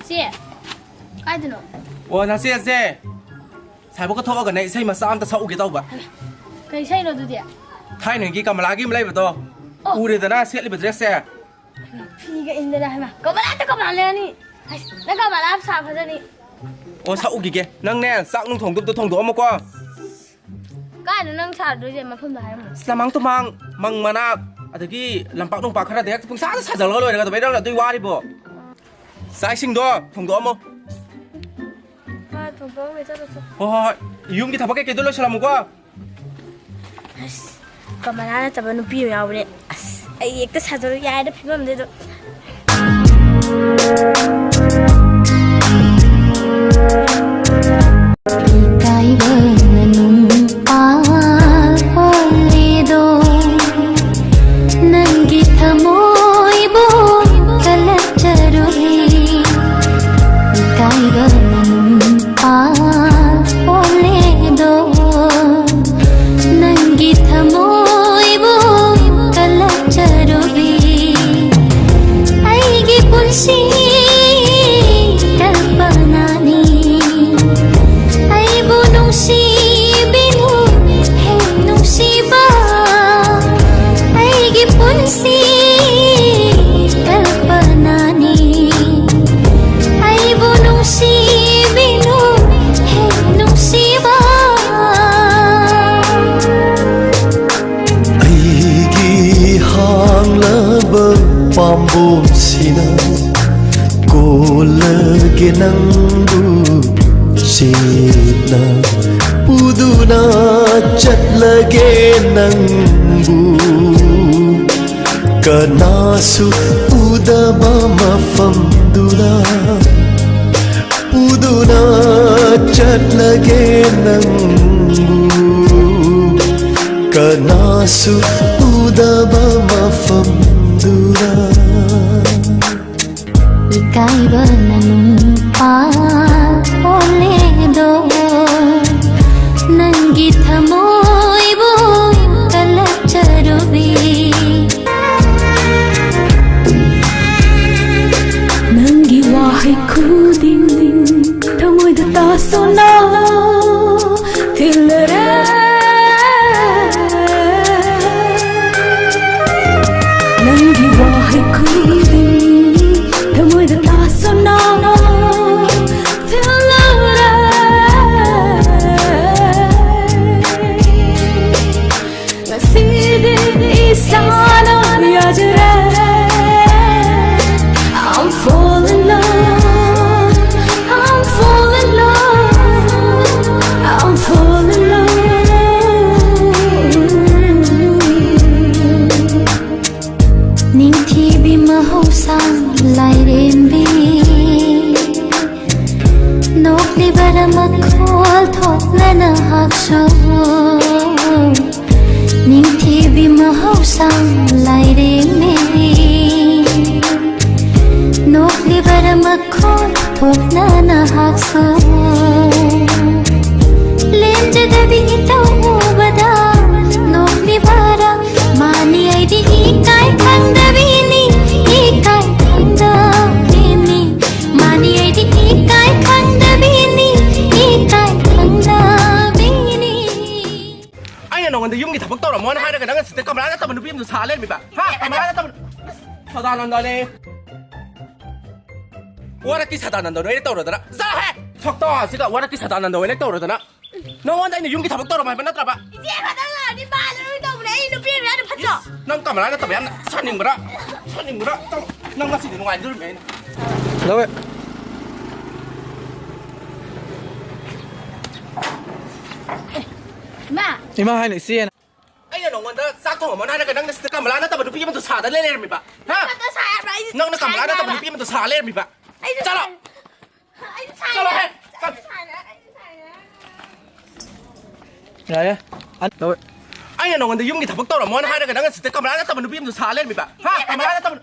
姐가이드노 나 쎄 사이버가 터가 내 이사이 마사 암다 사오게 다오바 그 이사이로 두디 타이는기 까말라기 말이버도 우리더나 셋리버 드레스 피가 인데라 하마 까말라도 까말라니 나 까말라 사파자니 사오기게 낭내 싹농 통도 통도 어머과 가이드 능 사도제 마품도 하이모 슬라망토망 망마나 아더기 람빡농 파카라 대학 풍사다 사절러 로이가 베라라 두이 와리보 사이싱도 통도 어머 아 통도 왜 저러서 이용기 다박게 깨돌려 실라무과 까말라 잡아 누비 야우네 아이 액도 사도로 야이도 피범데도 Pambom sina ko lagi nangbu sina puduna chat lagi nangbu kanasu udama mafamduna puduna chat lagi nangbu kanasu udama mafamduna Ikaiba nanumpa oledo Nangi thamoibo kalacharubi Nangi wahi khudin thamoida tasona thilare Nangi wahi khudin thamoida tasona thilare Nasidi isana yajre I'm falling love I'm falling love I'm falling love Ningthi mahosang lairembi Nokli baramakol thoknana haksho Ningthi mahosang lairembi Nokli baramakol thoknana haksho Lemjadadi itaw ubada Nokli bara mani aidi ikai khandavini ikai khandavini mani aidi ikai khandavini ikai khandavini Ai nó còn dùng cái thằng bốc tao là món hai đứa cái đang cái camera tao mình được phim từ xa lên bị bà ha camera tao sao ta làm đó đi what cái sao ta làm đó đấy tao rồi đó sao hết thật to chứ cả what cái sao ta làm đó đấy tao rồi đó nó còn đây này dùng cái thằng bốc tao là mày bắt nó bà 이제 가다가 네 말을 너무 내 이놈 비를 하는 파죠 nó camera tao bị 산인 거라 nó 같이 되는 거 안 들으면 đâu vậy 마 이마 hai nữ xiên ai nó còn đó xác thổ món hai đứa cái đang cái camera tao mình được phim từ xa lên bị bà ha 또 사야 라 nó camera tao mình được phim từ xa lên bị bà sao rồi sao rồi hết đấy ăn đâu ai nó còn dùng cái thằng bốc tao là món hai đứa cái đang cái camera tao mình được phim từ xa lên bị bà ha camera tao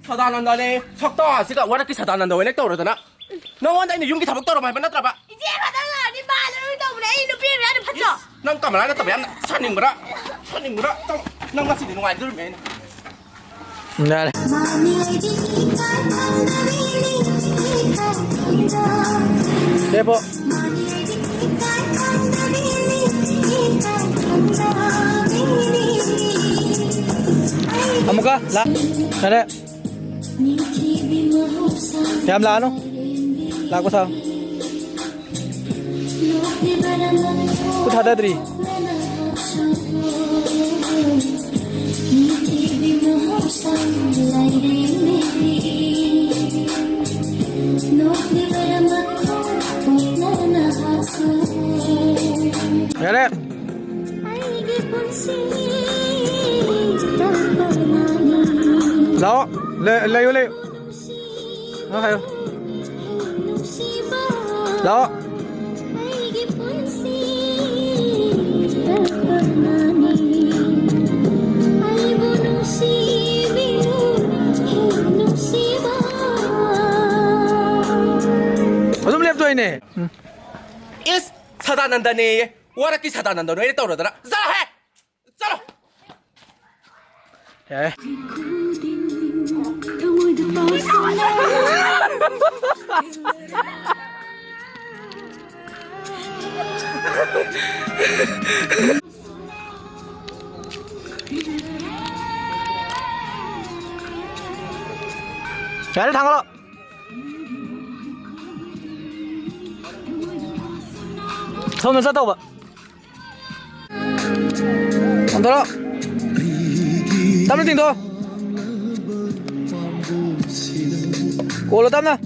sao ta làm đó đi thật to chứ cả what cái sao ta làm đó đấy tao rồi đó nó còn đây này dùng cái thằng bốc tao là mày bắt nó bà 이제 가다가 네 말을 너무 내 이놈 비를 하는 파죠 nó camera tao bị 산인 거라 ꯅꯪ ꯉꯁꯤꯗꯤ ꯅꯨꯡꯉꯥꯏꯗꯣꯔꯤꯃꯦ ꯌꯥꯔꯦ ꯃꯥꯅꯤ ꯑꯩꯗꯤ ꯏꯀꯥꯏ ꯈꯪꯗꯕꯤꯅꯤ ꯏꯀꯥꯏ ꯈꯪꯗꯕꯤꯅꯤ ꯂꯦꯞꯄꯣ ꯃꯥꯅꯤ ꯑꯩꯗꯤ 이갈 칸다비니 이갈 칸다비니 아무가 라 잘해 네 TV mahusang Yam la ano la ko sao Di barangan ko thada dri Ni TV mahusang layrini Nok di barangan ko na hasu 잘해 Aigi punsi Talpanani lao leyo leyo nó hay Nusiba lao Aigi punsi Talpanani Aibu nusibiru Nusiba 어좀 랩 도이네 이스 사단한다네 와라키 사단한다 왜 떠오르더라 자해 자로 야 Tungod pa 잘 당하라 손을 싸다고 봐 안들어 땀을 띵더 골로 땀나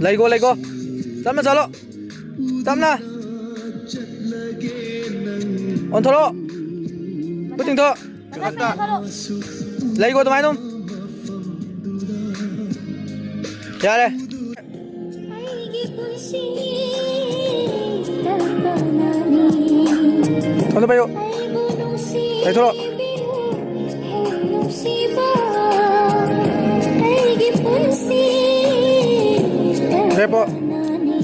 레이고 땀나 잘러 땀나 언터러 뿌띵더 레이고 더 많이 놈 잘해 Aigi punsi Talpanani 언더 봐요 Aibu nusibiru 레이터러 Nusiba Aigi punsi 레이버 Talpanani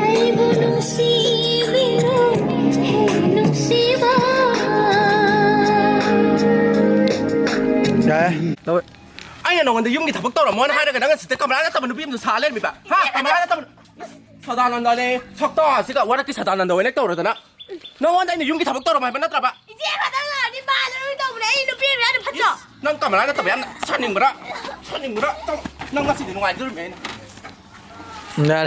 Aibu nusibiru Nusiba 잘해 너 아니야 너 근데 용기 다박 떠라 뭐하나 하려고 나가 스테 카메라 안 했다면 누비면서 살래 미봐 하 카메라 안 했다면 사단한다네 석도 아시가 와라키 사단한다 왜 떠오르더나 너 원다 있는 용기 다박 떠라 말만 나더라 봐 이제 가다가 네 말을 또 그래 이 눈빛이 왜안 봤어? 난 카메라 안 했다면 안 천인 거라 넌 같이 누가 안 들으면 잘해